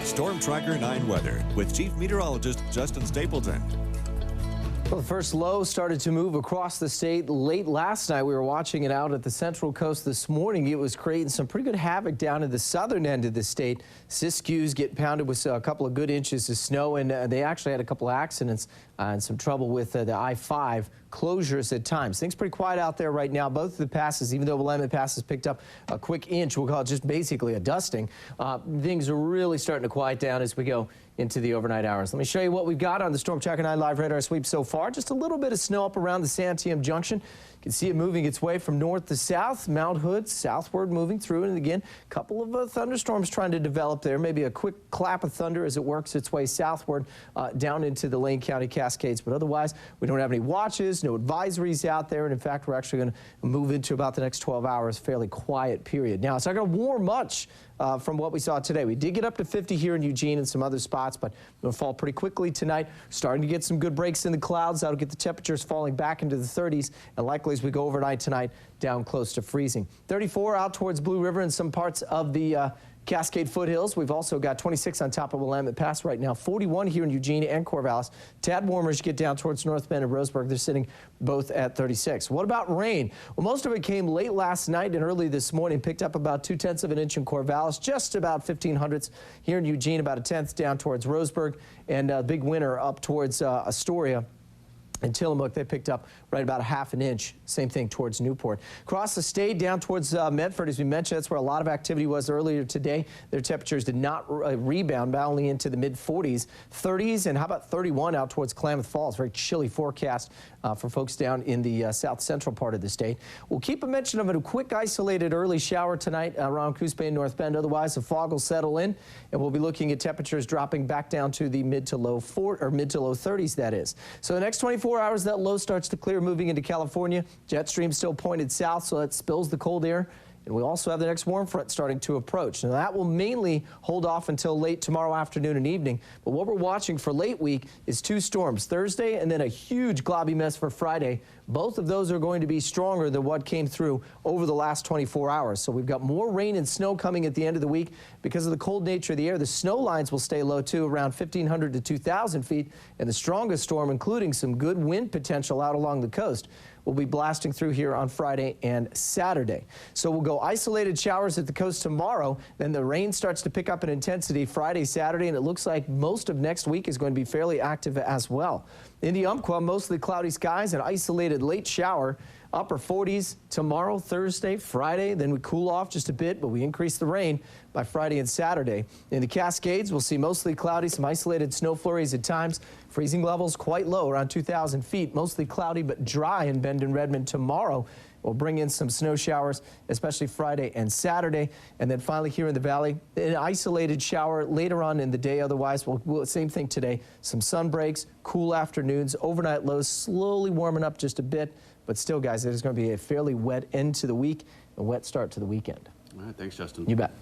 Stormtracker 9 weather with Chief Meteorologist Justin Stapleton. Well, the first low started to move across the state late last night. We were watching it out at the Central Coast this morning. It was creating some pretty good havoc down in the southern end of the state. Siskiyou's getting pounded with a couple of good inches of snow, and they actually had a couple of accidents and some trouble with the I-5 closures at times. Things pretty quiet out there right now. Both of the passes, even though Willamette Pass has picked up a quick inch, we'll call it just basically a dusting, things are really starting to quiet down as we go into the overnight hours. Let me show you what we've got on the Stormtracker 9 live radar sweep so far. Just a little bit of snow up around the Santiam Junction. You can see it moving its way from north to south. Mount Hood southward moving through, and again, a couple of thunderstorms trying to develop there. Maybe a quick clap of thunder as it works its way southward down into the Lane County Cascades. But otherwise, we don't have any watches, no advisories out there. And in fact, we're actually going to move into about the next 12 hours, fairly quiet period. Now, it's not going to warm much from what we saw today. We did get up to 50 here in Eugene and some other spots, but it'll fall pretty quickly tonight. Starting to get some good breaks in the clouds. That'll get the temperatures falling back into the 30s, and likely as we go overnight tonight, down close to freezing. 34 out towards Blue River and some parts of the Cascade foothills. We've also got 26 on top of Willamette Pass right now, 41 here in Eugene and Corvallis. Tad warmer as you get down towards North Bend and Roseburg. They're sitting both at 36. What about rain? Well, most of it came late last night and early this morning. Picked up about 2/10 of an inch in Corvallis, just about 1500ths here in Eugene, about 1/10 down towards Roseburg, and a big winter up towards Astoria. In Tillamook, they picked up right about 1/2 an inch. Same thing towards Newport. Across the state, down towards Medford, as we mentioned, that's where a lot of activity was earlier today. Their temperatures did not rebound, but only into the mid-40s, 30s, and how about 31 out towards Klamath Falls? Very chilly forecast for folks down in the south central part of the state. We'll keep a mention of a quick isolated early shower tonight around Coos Bay and North Bend. Otherwise, the fog will settle in, and we'll be looking at temperatures dropping back down to the mid to low 30s. That is. So the next 24 hours, that low starts to clear, moving into California. Jet stream still pointed south, so that spills the cold air. And we also have the next warm front starting to approach. Now, that will mainly hold off until late tomorrow afternoon and evening. But what we're watching for late week is 2 storms, Thursday and then a huge globby mess for Friday. Both of those are going to be stronger than what came through over the last 24 hours. So we've got more rain and snow coming at the end of the week because of the cold nature of the air. The snow lines will stay low, too, around 1,500 to 2,000 feet. And the strongest storm, including some good wind potential out along the coast, will be blasting through here on Friday and Saturday. So we'll go isolated showers at the coast tomorrow. Then the rain starts to pick up in intensity Friday, Saturday, and it looks like most of next week is going to be fairly active as well. In the Umpqua, mostly cloudy skies, an isolated late shower. Upper 40s tomorrow, Thursday, Friday. Then we cool off just a bit, but we increase the rain by Friday and Saturday. In the Cascades, we'll see mostly cloudy, some isolated snow flurries at times. Freezing levels quite low, around 2,000 feet. Mostly cloudy but dry in Bend and Redmond tomorrow. We'll bring in some snow showers, especially Friday and Saturday. And then finally here in the valley, an isolated shower later on in the day. Otherwise, we'll same thing today. Some sun breaks, cool afternoons, overnight lows slowly warming up just a bit. But still, guys, it is going to be a fairly wet end to the week, a wet start to the weekend. All right, thanks, Justin. You bet.